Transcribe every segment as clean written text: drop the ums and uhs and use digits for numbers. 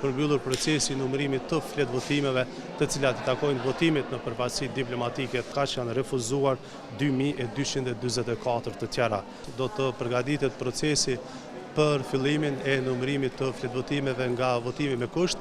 është përmbyllur procesi i numërimit të fletvotimeve të cilat i takojnë votimit në përfaqësi diplomatike, kaq janë refuzuar 2244 të tjera. Do të përgatitet procesi për fillimin e numërimit të fletvotimeve nga votimi me kusht.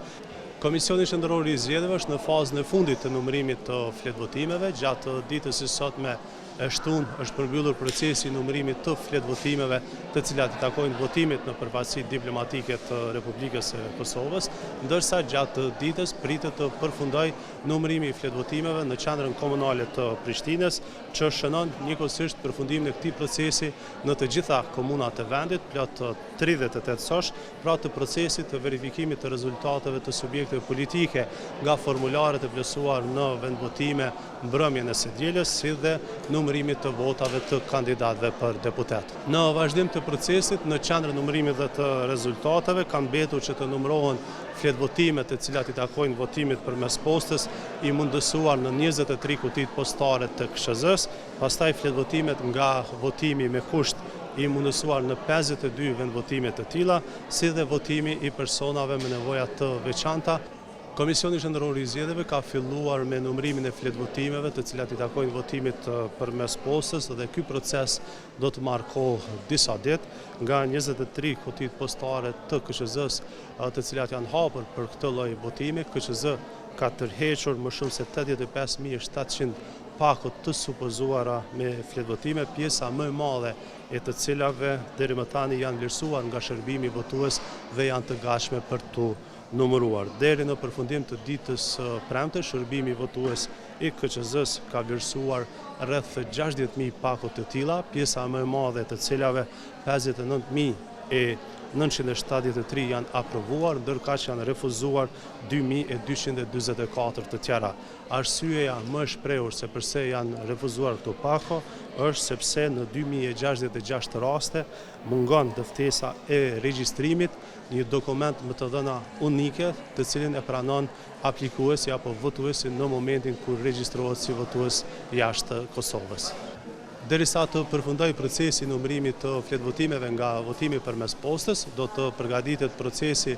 Komisioni Qendror i Zgjedhjeve është në fazën e fundit të numërimit të fletvotimeve. Gjatë ditës së sotme e shtunë është përmbyllur procesi i numërimit të fletvotimeve të cilat i takojnë votimit në përfaqësi diplomatike të Republikës së Kosovës, ndërsa gjatë ditës pritet të përfundojë numërimi i fletvotimeve në qendrën komunale të Prishtinës, që shënon njëkohësisht përfundimin e këtij procesi në të gjitha komunat e vendit, plot 38 sosh, pra të procesit të verifikimit të rezultateve të subjekteve politike nga formularet e plotësuar në vendvotime mbrëmjen e së dielës, si dhe numërimit të votave të kandidatëve për deputet. Në vazhdim të procesit, në qendrën numërimit dhe të rezultateve, kanë mbetur që të numërohen fletvotimet të cilat i takojnë votimit përmes postës, i mundësuar në 23 kutit postare të KSZ-s, pastaj fletvotimet nga votimi me kusht i mundësuar në 52 vendvotime të tilla, si dhe votimi i personave me nevoja të veçanta. Komisioni Qendror i Zgjedhjeve ka filluar me numërimin e fletvotimeve të cilat i takojnë votimit përmes postës dhe ky proces do të marrë kohë disa ditë nga 23 kutit postare të KSZ-s të cilat janë hapur për këtë lloj votimi. KSZ ka tërhequr më shumë se 85.700 pakot të supozuara me fletvotime, pjesa më e madhe e të cilave deri më tani janë vlerësuar nga shërbimi votues dhe janë të gatshme për tu numëruar. Deri në përfundim të ditës premte, shërbimi votues i KSZ-s ka vlerësuar rreth 60.000 pakot të tilla, pjesa më e madhe të cilave 59.973 janë aprovuar, ndërka që janë refuzuar 2.244 të tjera. Arsyeja më e shprehur se pse janë refuzuar këto pako është sepse në 2066 raste mungon dëftesa e regjistrimit, një dokument me të dhëna unike të cilin e pranon aplikuesi apo votuesi në momentin kur regjistrohet si votues jashtë Kosovës. Derisa të përfundojë procesi i numërimit të fletvotimeve nga votimi përmes postës, do të përgatitet procesi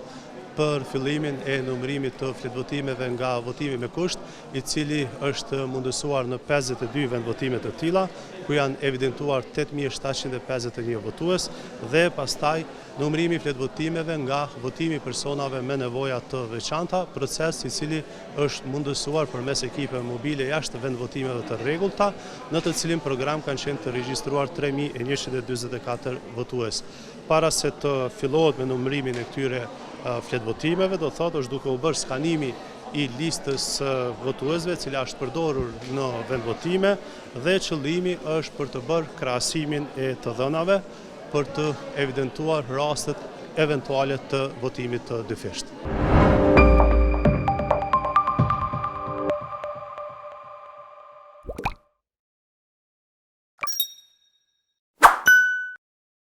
për fillimin e numërimit të fletvotimeve nga votimi me kusht, i cili është mundësuar në 52 vendvotime të tilla, ku janë evidentuar 8.751 votues, dhe pastaj numërimi i fletvotimeve nga votimi personave me nevoja të veçanta, proces i cili është mundësuar përmes ekipe mobile jashtë vendvotimeve të rregullta, në të cilin program kanë qenë të regjistruar 3.144 votues. Para se të fillohet me numërimin e këtyre fletvotimeve, do thotë është duke u bërë skanimi i listës votuesve, cila është përdorur në vendvotime, dhe qëllimi është për të bërë krahasimin e të dhënave për të evidentuar rastet eventuale të votimit të dyfisht.